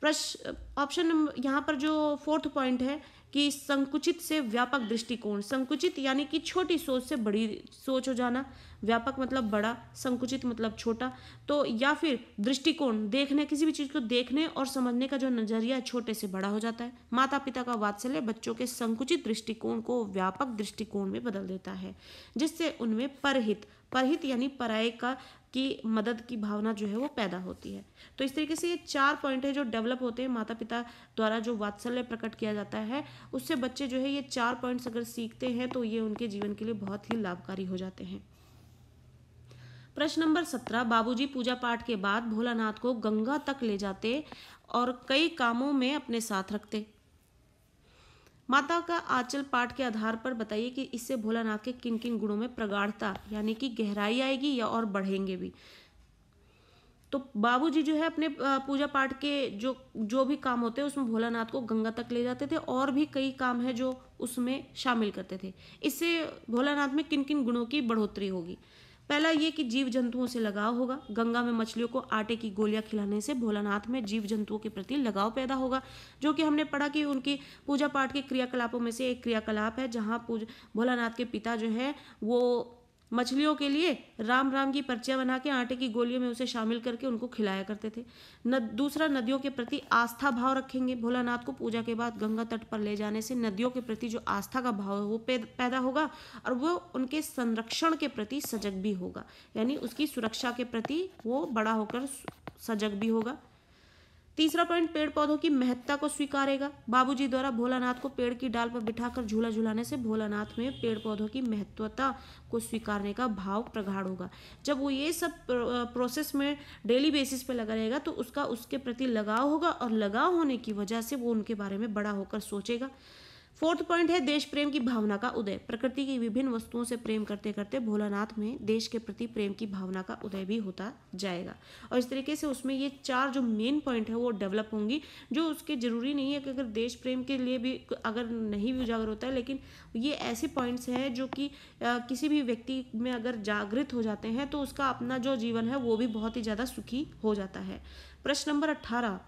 प्रश्न ऑप्शन यहाँ पर जो फोर्थ पॉइंट है कि संकुचित से व्यापक दृष्टिकोण। संकुचित यानी कि छोटी सोच से बड़ी सोच हो जाना, व्यापक मतलब बड़ा, संकुचित मतलब छोटा। तो या फिर दृष्टिकोण, देखने, किसी भी चीज़ को देखने और समझने का जो नजरिया छोटे से बड़ा हो जाता है। माता पिता का वात्सल्य बच्चों के संकुचित दृष्टिकोण को व्यापक दृष्टिकोण में बदल देता है, जिससे उनमें परहित यानी पराये का की मदद की भावना जो है वो पैदा होती है। तो इस तरीके से ये 4 पॉइंट है जो डेवलप होते हैं माता पिता द्वारा जो वात्सल्य प्रकट किया जाता है, उससे बच्चे जो है ये 4 पॉइंट्स अगर सीखते हैं तो ये उनके जीवन के लिए बहुत ही लाभकारी हो जाते हैं। प्रश्न नंबर 17, बाबूजी पूजा पाठ के बाद भोलानाथ को गंगा तक ले जाते और कई कामों में अपने साथ रखते। माता का आंचल पाठ के आधार पर बताइए कि इससे भोलानाथ के किन किन गुणों में प्रगाढ़ता यानी कि गहराई आएगी या और बढ़ेंगे भी। तो बाबूजी जो है अपने पूजा पाठ के जो भी काम होते हैं उसमें भोलानाथ को गंगा तक ले जाते थे, और भी कई काम है जो उसमें शामिल करते थे। इससे भोलानाथ में किन किन गुणों की बढ़ोतरी होगी। पहला ये कि जीव जंतुओं से लगाव होगा। गंगा में मछलियों को आटे की गोलियां खिलाने से भोलानाथ में जीव जंतुओं के प्रति लगाव पैदा होगा, जो कि हमने पढ़ा कि उनकी पूजा पाठ के क्रियाकलापों में से एक क्रियाकलाप है जहाँ भोलानाथ के पिता जो है वो मछलियों के लिए राम राम की पर्चियाँ बना के आटे की गोलियों में उसे शामिल करके उनको खिलाया करते थे। दूसरा, नदियों के प्रति आस्था भाव रखेंगे। भोलानाथ को पूजा के बाद गंगा तट पर ले जाने से नदियों के प्रति जो आस्था का भाव है वो पैदा होगा, और वो उनके संरक्षण के प्रति सजग भी होगा, यानी उसकी सुरक्षा के प्रति वो बड़ा होकर सजग भी होगा। तीसरा पॉइंट, पेड़ पौधों की महत्ता को स्वीकारेगा। बाबूजी द्वारा भोलानाथ को पेड़ की डाल पर बिठाकर झूला झुलाने से भोलानाथ में पेड़ पौधों की महत्वता को स्वीकारने का भाव प्रगाढ़ होगा। जब वो ये सब प्रोसेस में डेली बेसिस पे लगा रहेगा तो उसका उसके प्रति लगाव होगा, और लगाव होने की वजह से वो उनके बारे में बड़ा होकर सोचेगा। फोर्थ पॉइंट है देश प्रेम की भावना का उदय। प्रकृति की विभिन्न वस्तुओं से प्रेम करते करते भोलानाथ में देश के प्रति प्रेम की भावना का उदय भी होता जाएगा, और इस तरीके से उसमें ये 4 जो मेन पॉइंट है वो डेवलप होंगी, जो उसके जरूरी नहीं है कि अगर देश प्रेम के लिए भी अगर नहीं भी उजागर होता है, लेकिन ये ऐसे पॉइंट्स हैं जो कि किसी भी व्यक्ति में अगर जागृत हो जाते हैं तो उसका अपना जो जीवन है वो भी बहुत ही ज़्यादा सुखी हो जाता है। प्रश्न नंबर 18,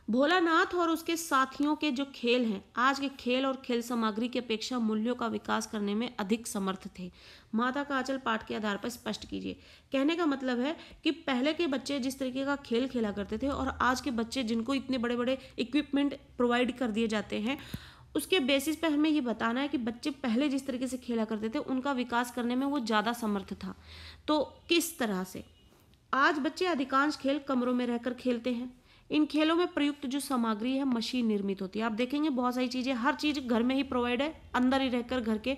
भोलानाथ और उसके साथियों के जो खेल हैं आज के खेल और खेल सामग्री की अपेक्षा मूल्यों का विकास करने में अधिक समर्थ थे। माता का आंचल पाठ के आधार पर स्पष्ट कीजिए। कहने का मतलब है कि पहले के बच्चे जिस तरीके का खेल खेला करते थे और आज के बच्चे जिनको इतने बड़े बड़े इक्विपमेंट प्रोवाइड कर दिए जाते हैं, उसके बेसिस पे हमें ये बताना है कि बच्चे पहले जिस तरीके से खेला करते थे उनका विकास करने में वो ज़्यादा समर्थ था। तो किस तरह से आज बच्चे अधिकांश खेल कमरों में रहकर खेलते हैं। इन खेलों में प्रयुक्त जो सामग्री है मशीन निर्मित होती है। आप देखेंगे बहुत सारी चीज़ें, हर चीज़ घर में ही प्रोवाइड है, अंदर ही रहकर घर के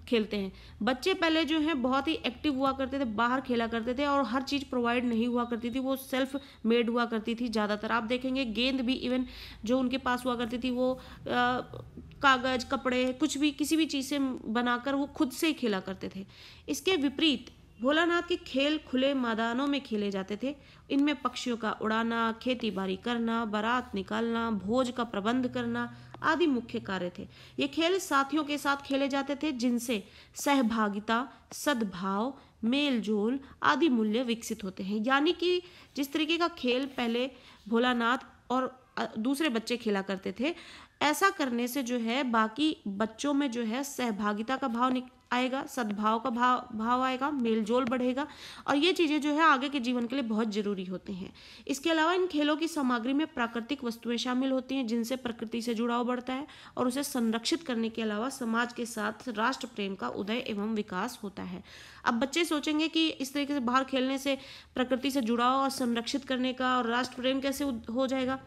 खेलते हैं। बच्चे पहले जो है बहुत ही एक्टिव हुआ करते थे, बाहर खेला करते थे, और हर चीज़ प्रोवाइड नहीं हुआ करती थी, वो सेल्फ मेड हुआ करती थी ज़्यादातर। आप देखेंगे गेंद भी इवन जो उनके पास हुआ करती थी वो कागज़, कपड़े, कुछ भी किसी भी चीज़ से बनाकर वो खुद से ही खेला करते थे। इसके विपरीत भोलानाथ के खेल खुले मैदानों में खेले जाते थे। इनमें पक्षियों का उड़ाना, खेती बाड़ी करना, बारात निकालना, भोज का प्रबंध करना आदि मुख्य कार्य थे। ये खेल साथियों के साथ खेले जाते थे जिनसे सहभागिता, सद्भाव, मेल जोल आदि मूल्य विकसित होते हैं। यानी कि जिस तरीके का खेल पहले भोलानाथ और दूसरे बच्चे खेला करते थे, ऐसा करने से जो है बाकी बच्चों में जो है सहभागिता का भाव आएगा, सद्भाव का भाव आएगा, मेलजोल बढ़ेगा, और ये चीज़ें जो है आगे के जीवन के लिए बहुत जरूरी होती हैं। इसके अलावा इन खेलों की सामग्री में प्राकृतिक वस्तुएं शामिल होती हैं जिनसे प्रकृति से जुड़ाव बढ़ता है और उसे संरक्षित करने के अलावा समाज के साथ राष्ट्र प्रेम का उदय एवं विकास होता है। अब बच्चे सोचेंगे कि इस तरीके से बाहर खेलने से प्रकृति से जुड़ाव और संरक्षित करने का और राष्ट्र प्रेम कैसे हो जाएगा।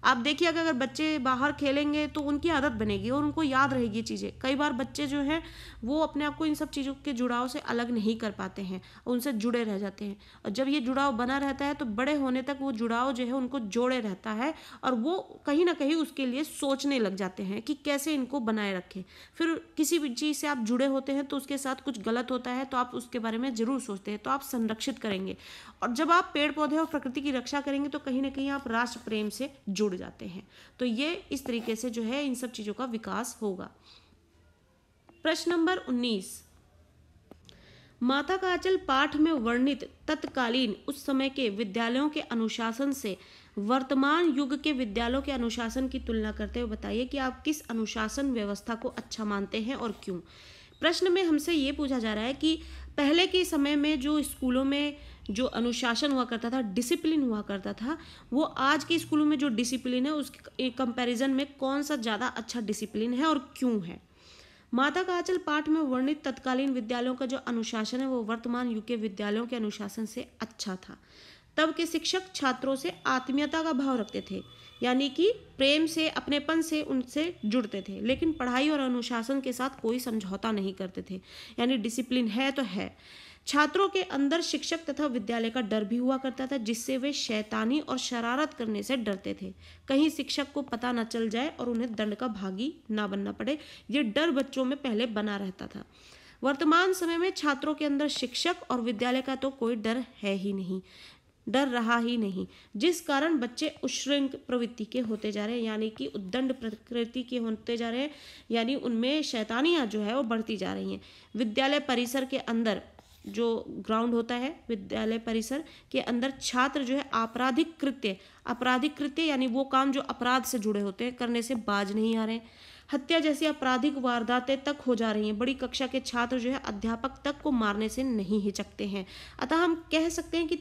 आप देखिए अगर बच्चे बाहर खेलेंगे तो उनकी आदत बनेगी और उनको याद रहेगी ये चीज़ें। कई बार बच्चे जो हैं वो अपने आप को इन सब चीज़ों के जुड़ाव से अलग नहीं कर पाते हैं और उनसे जुड़े रह जाते हैं, और जब ये जुड़ाव बना रहता है तो बड़े होने तक वो जुड़ाव जो है उनको जोड़े रहता है और वो कहीं ना कहीं उसके लिए सोचने लग जाते हैं कि कैसे इनको बनाए रखें। फिर किसी भी चीज़ से आप जुड़े होते हैं तो उसके साथ कुछ गलत होता है तो आप उसके बारे में ज़रूर सोचते हैं, तो आप संरक्षित करेंगे, और जब आप पेड़ पौधे और प्रकृति की रक्षा करेंगे तो कहीं ना कहीं आप राष्ट्र प्रेम से जुड़ जाते हैं। तो ये इस तरीके से जो है इन सब चीज़ों का विकास होगा। प्रश्न नंबर 19, माता का आंचल पाठ में वर्णित तत्कालीन उस समय के विद्यालयों के अनुशासन से वर्तमान युग के विद्यालयों के अनुशासन की तुलना करते हुए बताइए कि आप किस अनुशासन व्यवस्था को अच्छा मानते हैं और क्यों। प्रश्न में हमसे ये पूछा जा रहा है कि पहले के समय में जो स्कूलों में जो अनुशासन हुआ करता था, डिसिप्लिन हुआ करता था, वो आज के स्कूलों में जो डिसिप्लिन है उसके कंपैरिजन में कौन सा ज़्यादा अच्छा डिसिप्लिन है और क्यों है। माता का आंचल पाठ में वर्णित तत्कालीन विद्यालयों का जो अनुशासन है वो वर्तमान युग के विद्यालयों के अनुशासन से अच्छा था। तब के शिक्षक छात्रों से आत्मीयता का भाव रखते थे, यानी कि प्रेम से, अपनेपन से उनसे जुड़ते थे, लेकिन पढ़ाई और अनुशासन के साथ कोई समझौता नहीं करते थे, यानी डिसिप्लिन है तो है। छात्रों के अंदर शिक्षक तथा विद्यालय का डर भी हुआ करता था जिससे वे शैतानी और शरारत करने से डरते थे, कहीं शिक्षक को पता न चल जाए और उन्हें दंड का भागी ना बनना पड़े। ये डर बच्चों में पहले बना रहता था। वर्तमान समय में छात्रों के अंदर शिक्षक और विद्यालय का तो कोई डर है ही नहीं, डर रहा ही नहीं, जिस कारण बच्चे उच्छृंख प्रवृत्ति के होते जा रहे हैं, यानी कि उद्दंड प्रकृति के होते जा रहे हैं, यानी उनमें शैतानियाँ जो है वो बढ़ती जा रही हैं। विद्यालय परिसर के अंदर जो ग्राउंड होता है, विद्यालय परिसर के अंदर छात्र जो है आपराधिक कृत्य यानी वो काम जो अपराध से जुड़े होते हैं करने से बाज नहीं आ रहे हैं। हत्या जैसी आपराधिक वारदातें तक हो जा रही हैं। बड़ी कक्षा के छात्र जो है अध्यापक तक को मारने से नहीं हिचकते हैं। अतः हम कह सकते हैं कि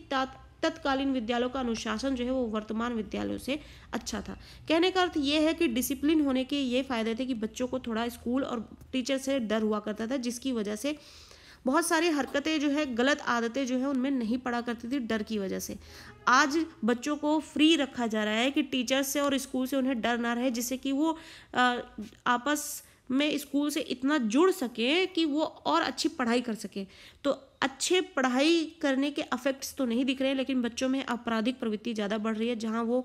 तत्कालीन विद्यालयों का अनुशासन जो है वो वर्तमान विद्यालयों से अच्छा था। कहने का अर्थ ये है कि डिसिप्लिन होने के ये फायदे थे कि बच्चों को थोड़ा स्कूल और टीचर से डर हुआ करता था, जिसकी वजह से बहुत सारी हरकतें जो है, गलत आदतें जो है उनमें नहीं पड़ा करती थी डर की वजह से। आज बच्चों को फ्री रखा जा रहा है कि टीचर से और स्कूल से उन्हें डर ना रहे, जिससे कि वो आपस में स्कूल से इतना जुड़ सके कि वो और अच्छी पढ़ाई कर सके। तो अच्छे पढ़ाई करने के अफेक्ट्स तो नहीं दिख रहे हैं, लेकिन बच्चों में आपराधिक प्रवृत्ति ज़्यादा बढ़ रही है, जहाँ वो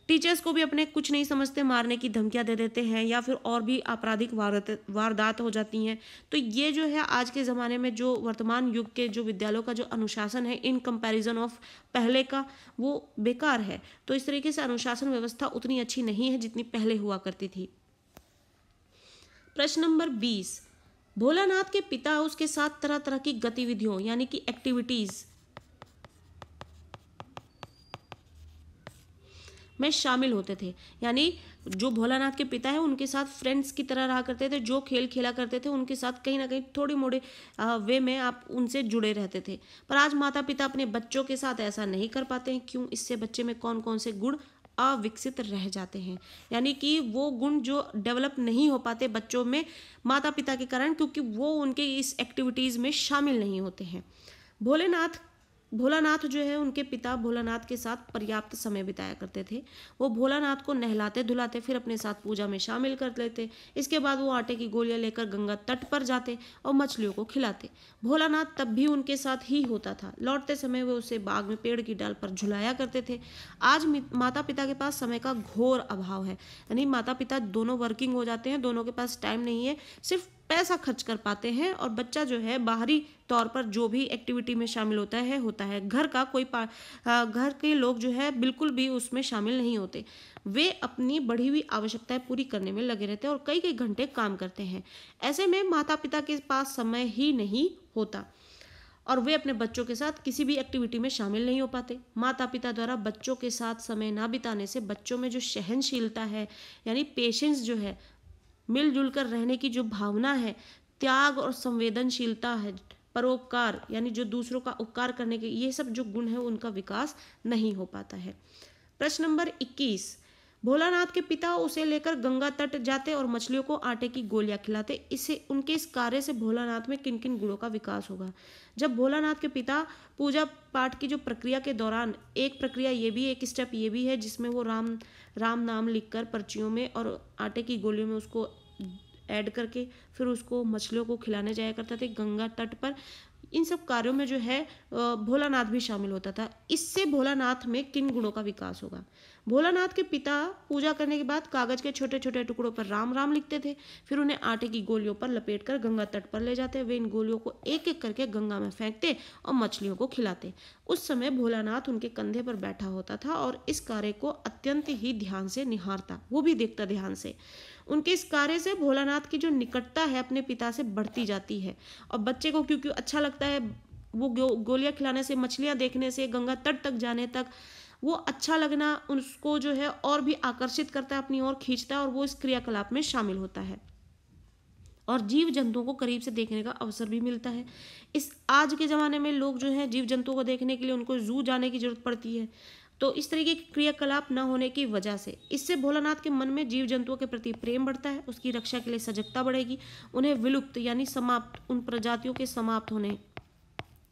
टीचर्स को भी अपने कुछ नहीं समझते मारने की धमकियां दे देते हैं या फिर और भी आपराधिक वारदात हो जाती हैं। तो ये जो है आज के ज़माने में जो वर्तमान युग के जो विद्यालयों का जो अनुशासन है इन कंपैरिजन ऑफ पहले का, वो बेकार है। तो इस तरीके से अनुशासन व्यवस्था उतनी अच्छी नहीं है जितनी पहले हुआ करती थी। प्रश्न नंबर 20, भोलानाथ के पिता उसके साथ तरह तरह की गतिविधियों यानी कि एक्टिविटीज़ में शामिल होते थे, यानी जो भोलानाथ के पिता है उनके साथ फ्रेंड्स की तरह रहा करते थे, जो खेल खेला करते थे उनके साथ कहीं ना कहीं थोड़ी मोड़े वे में आप उनसे जुड़े रहते थे। पर आज माता पिता अपने बच्चों के साथ ऐसा नहीं कर पाते हैं। क्यों? इससे बच्चे में कौन कौन से गुण अविकसित रह जाते हैं, यानी कि वो गुण जो डेवलप नहीं हो पाते बच्चों में माता पिता के कारण, क्योंकि वो उनके इस एक्टिविटीज़ में शामिल नहीं होते हैं। भोलानाथ जो है उनके पिता भोलानाथ के साथ पर्याप्त समय बिताया करते थे। वो भोलानाथ को नहलाते धुलाते, फिर अपने साथ पूजा में शामिल कर लेते। इसके बाद वो आटे की गोलियां लेकर गंगा तट पर जाते और मछलियों को खिलाते। भोलानाथ तब भी उनके साथ ही होता था। लौटते समय वो उसे बाग में पेड़ की डाल पर झुलाया करते थे। आज माता पिता के पास समय का घोर अभाव है, यानी माता पिता दोनों वर्किंग हो जाते हैं, दोनों के पास टाइम नहीं है, सिर्फ पैसा खर्च कर पाते हैं और बच्चा जो है बाहरी तौर पर जो भी एक्टिविटी में शामिल होता है घर का कोई घर के लोग जो है बिल्कुल भी उसमें शामिल नहीं होते। वे अपनी बढ़ी हुई आवश्यकताएं पूरी करने में लगे रहते हैं और कई कई घंटे काम करते हैं। ऐसे में माता पिता के पास समय ही नहीं होता। और वे अपने बच्चों के साथ किसी भी एक्टिविटी में शामिल नहीं हो पाते। माता पिता द्वारा बच्चों के साथ समय ना बिताने से बच्चों में जो सहनशीलता है, यानी पेशेंस जो है, मिलजुल कर रहने की जो भावना है, त्याग और संवेदनशीलता है, परोपकार यानी जो दूसरों का उपकार करने के, ये सब जो गुण है उनका विकास नहीं हो पाता है। प्रश्न नंबर 21, भोलानाथ के पिता उसे लेकर गंगा तट जाते और मछलियों को आटे की गोलियां खिलाते। इसे उनके इस कार्य से भोलानाथ में किन किन गुणों का विकास होगा? जब भोलानाथ के पिता पूजा पाठ की जो प्रक्रिया के दौरान, एक प्रक्रिया ये भी, एक स्टेप ये भी है जिसमें वो राम राम नाम लिखकर पर्चियों में और आटे की गोलियों में उसको ऐड करके फिर उसको मछलियों को खिलाने जाया करते थे गंगा तट पर। इन सब कार्यों में जो है भोलानाथ भी शामिल होता था। इससे भोलानाथ में किन गुणों का विकास होगा? भोलानाथ के पिता पूजा करने के बाद कागज के छोटे छोटे टुकड़ों पर राम राम लिखते थे, फिर उन्हें आटे की गोलियों पर लपेटकर गंगा तट पर ले जाते। वे इन गोलियों को एक एक करके गंगा में फेंकते और मछलियों को खिलाते। उस समय भोलानाथ उनके कंधे पर बैठा होता था और इस कार्य को अत्यंत ही ध्यान से निहारता, वो भी देखता ध्यान से। उनके इस कार्य से भोलानाथ की जो निकटता है अपने पिता से बढ़ती जाती है और बच्चे को क्योंकि अच्छा लगता है, वो गोलियां खिलाने से, मछलियां देखने से, गंगा तट तक जाने तक वो अच्छा लगना उसको जो है और भी आकर्षित करता है, अपनी ओर खींचता है और वो इस क्रियाकलाप में शामिल होता है और जीव जंतुओं को करीब से देखने का अवसर भी मिलता है। इस आज के ज़माने में लोग जो है जीव जंतुओं को देखने के लिए उनको जू जाने की जरूरत पड़ती है, तो इस तरीके के क्रियाकलाप न होने की वजह से इससे भोलानाथ के मन में जीव जंतुओं के प्रति प्रेम बढ़ता है, उसकी रक्षा के लिए सजगता बढ़ेगी। उन्हें विलुप्त यानी समाप्त, उन प्रजातियों के समाप्त होने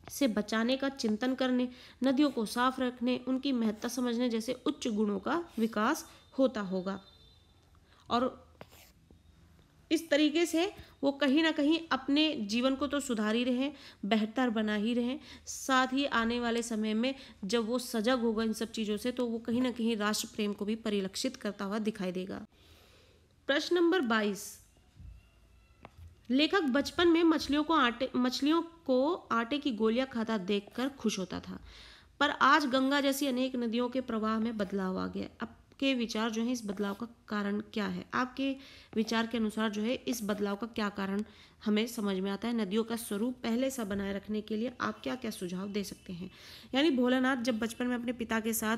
से बचाने का चिंतन करने, नदियों को साफ रखने, उनकी महत्ता समझने जैसे उच्च गुणों का विकास होता होगा और इस तरीके से वो कहीं ना कहीं अपने जीवन को तो सुधार ही रहे, बेहतर बना ही रहे, साथ ही आने वाले समय में जब वो सजग होगा इन सब चीज़ों से तो वो कहीं ना कहीं राष्ट्र प्रेम को भी परिलक्षित करता हुआ दिखाई देगा। प्रश्न नंबर 22, लेखक बचपन में मछलियों को आटे की गोलियां खाता देखकर खुश होता था, पर आज गंगा जैसी अनेक नदियों के प्रवाह में बदलाव आ गया। आपके विचार जो है इस बदलाव का कारण क्या है? आपके विचार के अनुसार जो है इस बदलाव का क्या कारण हमें समझ में आता है? नदियों का स्वरूप पहले सा बनाए रखने के लिए आप क्या क्या सुझाव दे सकते हैं? यानी भोलानाथ जब बचपन में अपने पिता के साथ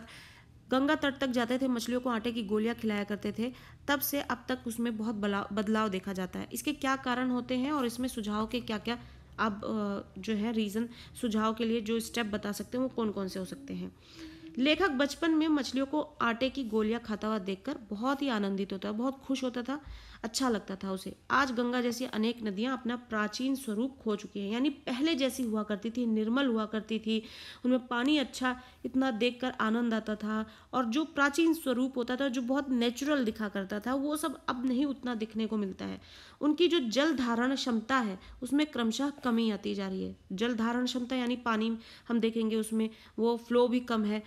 गंगा तट तक जाते थे, मछलियों को आटे की गोलियां खिलाया करते थे, तब से अब तक उसमें बहुत बदलाव देखा जाता है। इसके क्या कारण होते हैं और इसमें सुझाव के क्या क्या आप जो है रीज़न, सुझाव के लिए जो स्टेप बता सकते हैं वो कौन कौन से हो सकते हैं? लेखक बचपन में मछलियों को आटे की गोलियां खाता हुआ देखकर बहुत ही आनंदित होता, बहुत खुश होता था, अच्छा लगता था उसे। आज गंगा जैसी अनेक नदियां अपना प्राचीन स्वरूप खो चुकी हैं, यानी पहले जैसी हुआ करती थी, निर्मल हुआ करती थी, उनमें पानी अच्छा, इतना देखकर आनंद आता था और जो प्राचीन स्वरूप होता था, जो बहुत नेचुरल दिखा करता था, वो सब अब नहीं उतना दिखने को मिलता है। उनकी जो जल धारण क्षमता है उसमें क्रमशः कमी आती जा रही है। जल धारण क्षमता यानी पानी हम देखेंगे उसमें वो फ्लो भी कम है।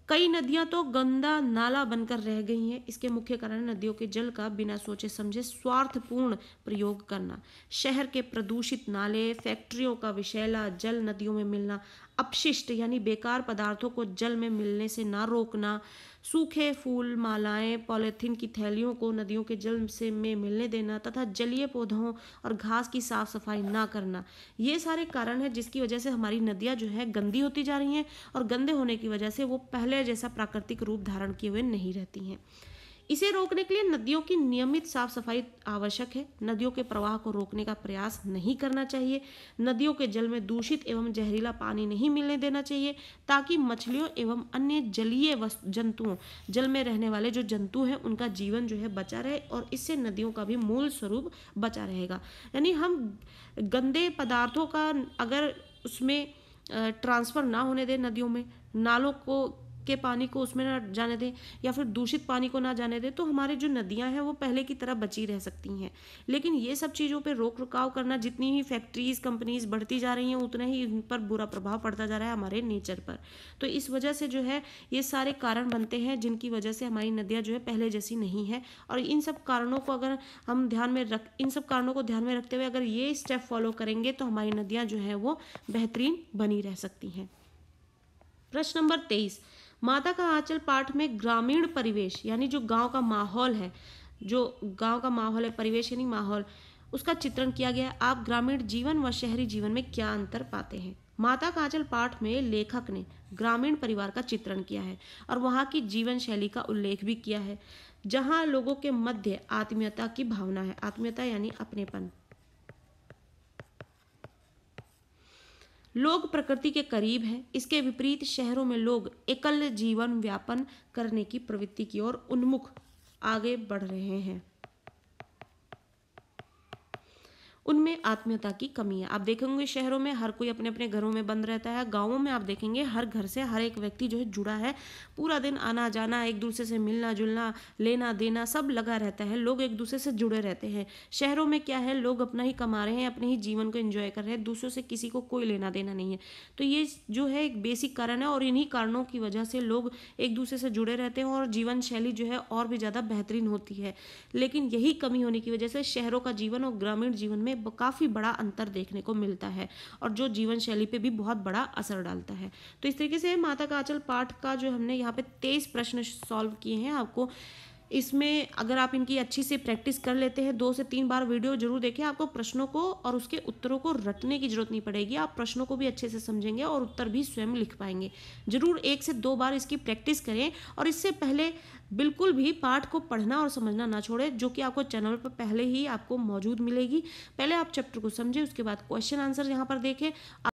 कई नदियां तो गंदा नाला बनकर रह गई हैं। इसके मुख्य कारण नदियों के जल का बिना सोचे समझे स्वार्थपूर्ण प्रयोग करना, शहर के प्रदूषित नाले, फैक्ट्रियों का विषैला जल नदियों में मिलना, अपशिष्ट यानी बेकार पदार्थों को जल में मिलने से ना रोकना, सूखे फूल मालाएं, पॉलीथीन की थैलियों को नदियों के जल से में मिलने देना तथा जलीय पौधों और घास की साफ सफाई ना करना, ये सारे कारण हैं जिसकी वजह से हमारी नदियां जो है गंदी होती जा रही हैं और गंदे होने की वजह से वो पहले जैसा प्राकृतिक रूप धारण किए हुए नहीं रहती हैं। इसे रोकने के लिए नदियों की नियमित साफ सफाई आवश्यक है। नदियों के प्रवाह को रोकने का प्रयास नहीं करना चाहिए। नदियों के जल में दूषित एवं जहरीला पानी नहीं मिलने देना चाहिए ताकि मछलियों एवं अन्य जलीय जंतुओं, जल में रहने वाले जो जंतु हैं उनका जीवन जो है बचा रहे और इससे नदियों का भी मूल स्वरूप बचा रहेगा। यानी हम गंदे पदार्थों का अगर उसमें ट्रांसफ़र ना होने दें, नदियों में नालों को के पानी को उसमें ना जाने दें या फिर दूषित पानी को ना जाने दें, तो हमारी जो नदियां हैं वो पहले की तरह बची रह सकती हैं। लेकिन ये सब चीज़ों पे रोक रखाव करना, जितनी ही फैक्ट्रीज़ कंपनीज बढ़ती जा रही हैं उतना ही इन पर बुरा प्रभाव पड़ता जा रहा है हमारे नेचर पर। तो इस वजह से जो है ये सारे कारण बनते हैं जिनकी वजह से हमारी नदियाँ जो है पहले जैसी नहीं है। और इन सब कारणों को अगर हम इन सब कारणों को ध्यान में रखते हुए अगर ये स्टेप फॉलो करेंगे तो हमारी नदियाँ जो है वो बेहतरीन बनी रह सकती हैं। प्रश्न नंबर 23, माता का आंचल पाठ में ग्रामीण परिवेश यानी जो गांव का माहौल है, परिवेश यानी माहौल, उसका चित्रण किया गया है। आप ग्रामीण जीवन व शहरी जीवन में क्या अंतर पाते हैं? माता काजल पाठ में लेखक ने ग्रामीण परिवार का चित्रण किया है और वहाँ की जीवन शैली का उल्लेख भी किया है, जहाँ लोगों के मध्य आत्मीयता की भावना है। आत्मीयता यानी अपनेपन। लोग प्रकृति के करीब हैं। इसके विपरीत शहरों में लोग एकल जीवन व्यापन करने की प्रवृत्ति की ओर उन्मुख आगे बढ़ रहे हैं। उनमें आत्मीयता की कमी है। आप देखेंगे शहरों में हर कोई अपने अपने घरों में बंद रहता है। गांवों में आप देखेंगे हर घर से हर एक व्यक्ति जो है जुड़ा है, पूरा दिन आना जाना, एक दूसरे से मिलना जुलना, लेना देना सब लगा रहता है। लोग एक दूसरे से जुड़े रहते हैं। शहरों में क्या है, लोग अपना ही कमा रहे हैं, अपने ही जीवन को एंजॉय कर रहे हैं, दूसरों से किसी को कोई लेना देना नहीं है। तो ये जो है एक बेसिक कारण है और इन्हीं कारणों की वजह से लोग एक दूसरे से जुड़े रहते हैं और जीवन शैली जो है और भी ज़्यादा बेहतरीन होती है। लेकिन यही कमी होने की वजह से शहरों का जीवन और ग्रामीण जीवन में काफ़ी बड़ा अंतर देखने को मिलता है और जो जीवन शैली पे भी बहुत बड़ा असर डालता है। तो इस तरीके से माता काजल पाठ का जो हमने यहाँ पे 23 प्रश्न सॉल्व किए हैं। आपको इसमें अगर आप इनकी अच्छी से प्रैक्टिस कर लेते हैं, 2 से 3 बार वीडियो जरूर देखें। आपको प्रश्नों को और उसके उत्तरों को रटने की जरूरत नहीं पड़ेगी। आप प्रश्नों को भी अच्छे से समझेंगे और उत्तर भी स्वयं लिख पाएंगे। जरूर 1 से 2 बार इसकी प्रैक्टिस करें और इससे पहले बिल्कुल भी पाठ को पढ़ना और समझना ना छोड़ें, जो कि आपको चैनल पर पहले ही आपको मौजूद मिलेगी। पहले आप चैप्टर को समझें, उसके बाद क्वेश्चन आंसर यहाँ पर देखें।